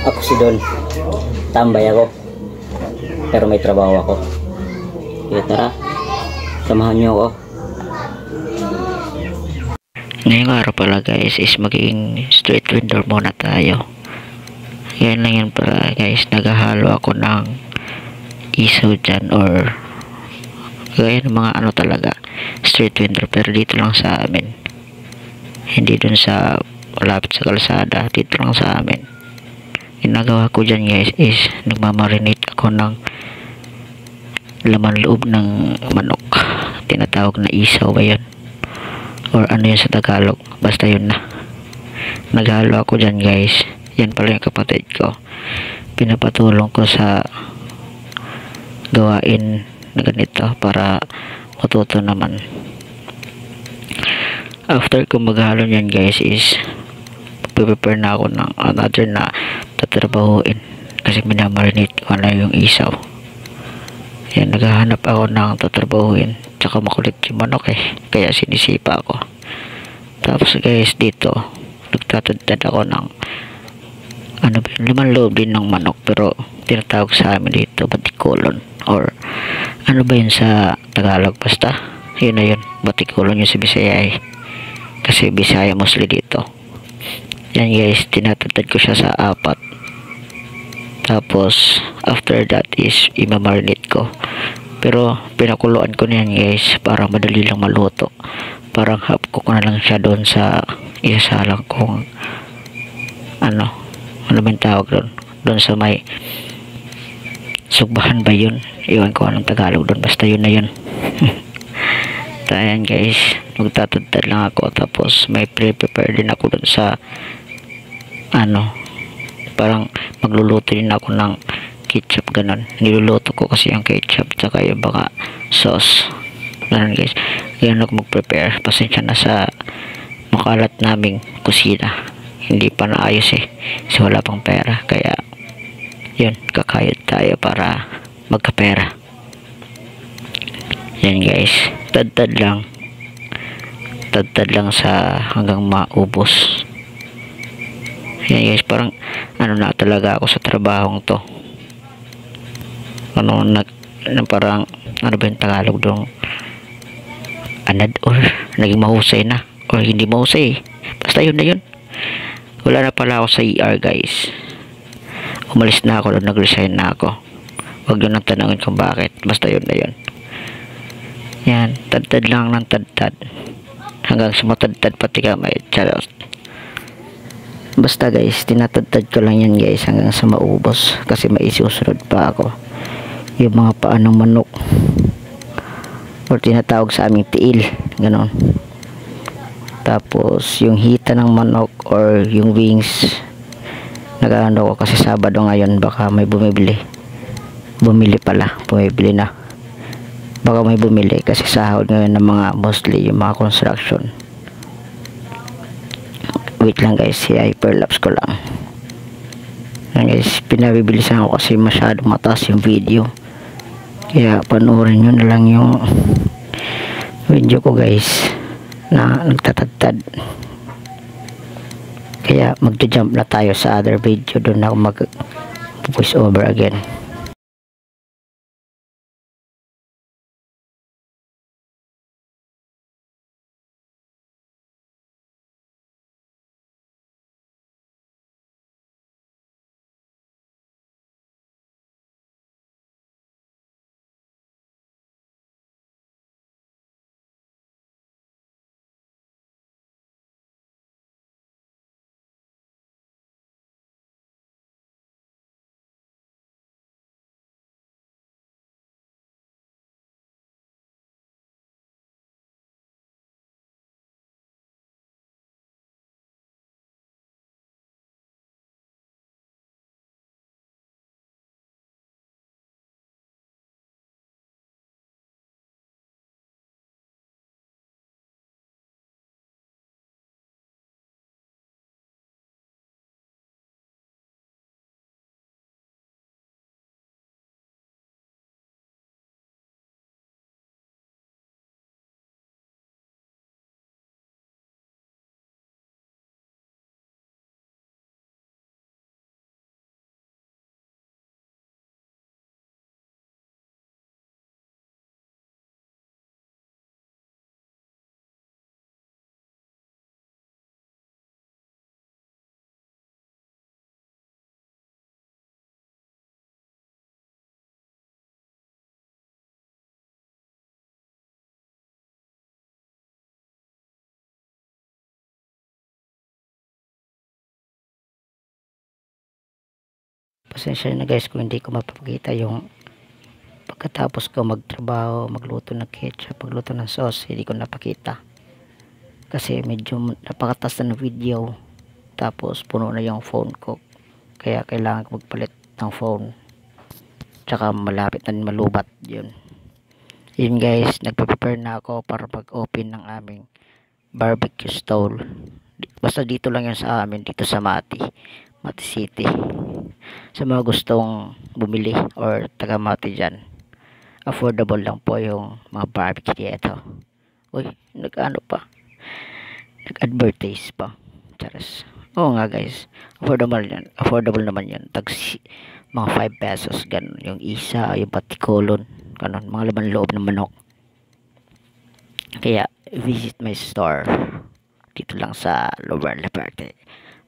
Ako si Don. Tambay ako. Pero may trabaho ako. Kaya tara, samahan niyo ako. Ngayong araw pala guys is magiging street vendor muna tayo. Yan lang yan pala guys, naghahalo ako ng isaw dyan or gaya ng mga ano talaga street vendor, pero dito lang sa amin, hindi dun sa malapit sa kalsada, dito lang sa amin. Ginagawa ko dyan guys is nagmamarinate ako ng laman loob ng manok, tinatawag na isaw ba yun or ano yun sa Tagalog, basta yun na. Naghalo ako dyan guys. Yan pala yung kapatid ko, pinapatulong ko sa gawain na ganito para matuto naman. After ko maghalo yan guys is prepare na ako ng another na tatrabahuin kasi minamarinate ko na yung isaw. Yan, naghahanap ako ng tatrabahuin, tsaka makulit yung manok kaya sinisipa ako. Tapos guys dito nagtatadtad ako ng ano ba yun, laman loob din ng manok, pero tinatawag sa amin dito batikulon or ano ba yun sa Tagalog, basta yun na yun, batikulon yun sa Bisaya kasi Bisaya mostly dito. Yan guys, tinatadtad ko siya sa 4, tapos after that is imamarinate ko, pero pinakuluan ko na yan guys para madali lang maluto. Parang half cook na lang siya doon sa isasalang kong ano ba yung tawag doon sa may sugbahan ba yun, iwan ko anong Tagalog doon, basta yun na yun. Ayan guys, magtatadtad lang ako, tapos may prepare din ako doon sa ano, parang magluluto din ako ng ketchup, ganun. Niluluto ko kasi yung ketchup tsaka yung baka sauce, ganun guys. Ganun ako mag-prepare. Pasensya na sa makalat naming kusina, hindi pa naayos kasi wala pang pera, kaya yun, kakayod tayo para magkapera. Yan guys, tadtad lang sa hanggang maubos. Yan guys, parang ano na talaga ako sa trabahong to, parang ano ba yung Tagalog dong, anad or naging mahusay na or hindi mahusay, basta yun na yun. Wala na pala ako sa ER guys, umalis na ako doon, nag-resign na ako. Huwag yun ang tanongin kung bakit, basta yun na yun. Yan, tadtad lang ng tadtad hanggang sumatadtad pati kamay, charot. Basta guys, tinatadtad ko lang yan guys hanggang sa maubos kasi may isusunod pa ako, yung mga paa ng manok or tinatawag sa aming tiil, ganon. Tapos yung hita ng manok or yung wings, nag-ano ko kasi Sabado ngayon, baka may bumibili na, baka may bumili kasi sahod ngayon ng mga mostly yung mga construction. Wait lang guys, hyperlapse ko lang. Yan guys, pinabibilisan ko kasi masyadong mataas yung video, kaya panoorin nyo na lang yung video ko guys na nagtatadtad. Kaya magja-jump na tayo sa other video, doon ako mag voice over again. Pasensya na guys kung hindi ko mapapakita yung pagkatapos ko magtrabaho, magluto ng ketchup, magluto ng sauce, hindi ko napakita. Kasi medyo napakatas na ng video. Tapos puno na yung phone ko. Kaya kailangan ko magpalit ng phone. Tsaka malapit na malubat yun. Yun guys, nagpe-prepare na ako para mag-open ng aming barbecue stall. Basta dito lang yan sa amin, dito sa Mati City. Sa mga gustong bumili or taga Mati dyan, affordable lang po yung mga barbecue dito. Uy, nag-ano pa, nag-advertise pa. Charas. Oo nga guys, affordable naman yan. Mga 5 pesos ganun yung isa, yung patikolon ganun, mga laman loob ng manok. Kaya visit my store dito lang sa Lower Laperte,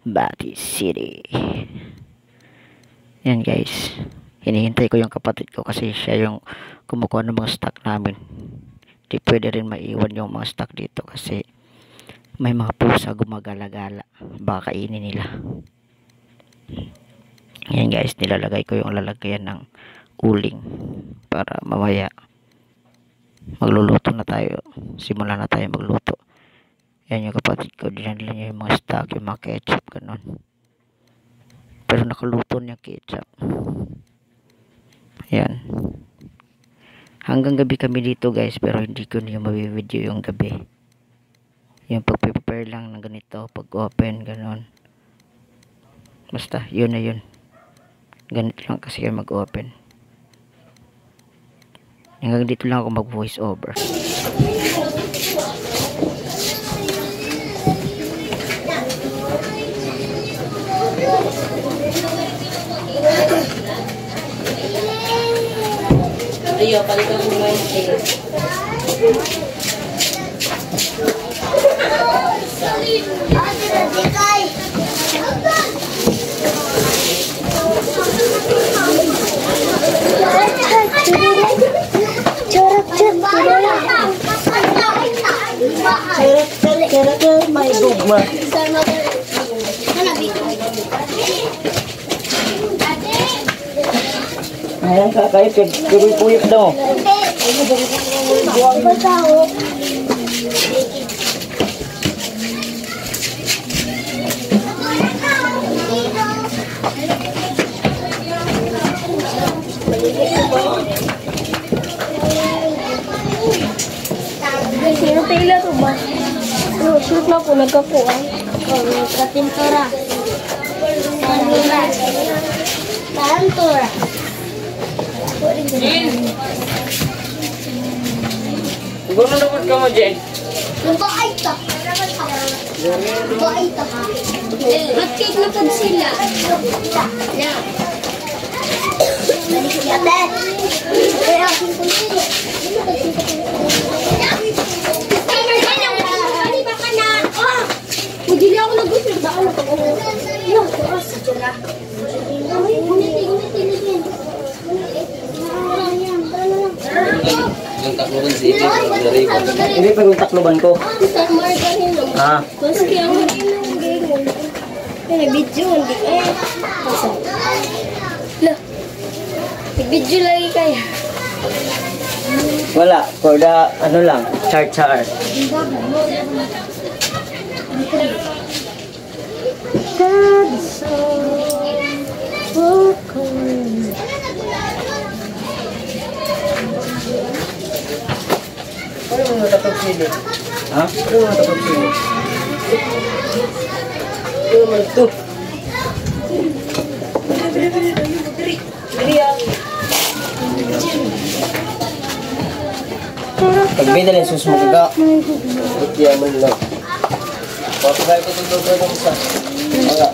Mati City. Yan guys, hinihintay ko yung kapatid ko kasi siya yung kumukuha ng mga stock namin. Di pwede rin maiwan yung mga stock dito kasi may mga pusa gumagala-gala, baka kainin nila. Yan guys, nilalagay ko yung lalagyan ng uling para mamaya magluluto na tayo. Simula na tayo magluto. Yan yung kapatid ko, dinala niya yung mga stock, yung mga ketchup, ganun. Pero nakaluto niya ketchup. Yan. Hanggang gabi kami dito guys, pero hindi ko niya mabivideo yung gabi. Yung pag-prepare lang ng ganito, pag-open, ganun. Basta, yun na yun. Ganito lang kasi kayo mag-open. Hanggang dito lang ako mag-voice over. Ayo, palitan mo na yung tail. Charot, may gugma. Ayan kakay, puyok daw. Buwang ba tao? Sino tayo to ba? Shoot na po, nagkakuha. Katintora. Kanila. Kantora. Siguro dapat ka mo, Jen. Lubaay ta. Lubaay ta. Hotcake na pag sila. Yeah. Ate. Kaya aking kunsilo. Hindi ako nag-gusto. Baka na pag-uho. Yung, oras sa dyan na. Yung takloban si Ibi. Ibi pa yung takloban ko. Ah. Maski ang mag-inong. Kaya video, hindi kaya. Lah. Video lagi kaya. Wala. For the, ano lang, char-char. Ano mo natapag sili? Ha? Ano mo natapag sili? Ano mo ito? Pag may dalhin susumuga, itiya mo lang. Pagkakay ko ito doon ng isa. Wala.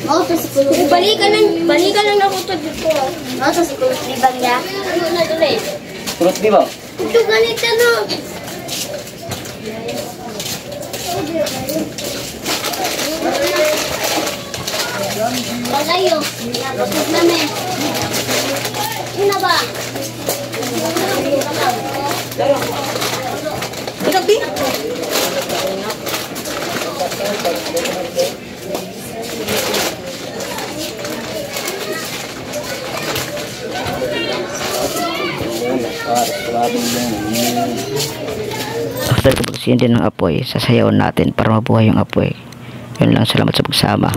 Oh, tapos balikan lang ako to dito. Oh, tapos kulot libang niya. Ano na tuloy? Kulot di ba? Ito ganito no. Palayo. Tapos namin. Ina ba? Grabe. after ko pagsiyan din ng apoy, sasayawan natin para mabuhay yung apoy. Yun lang, salamat sa pagsama.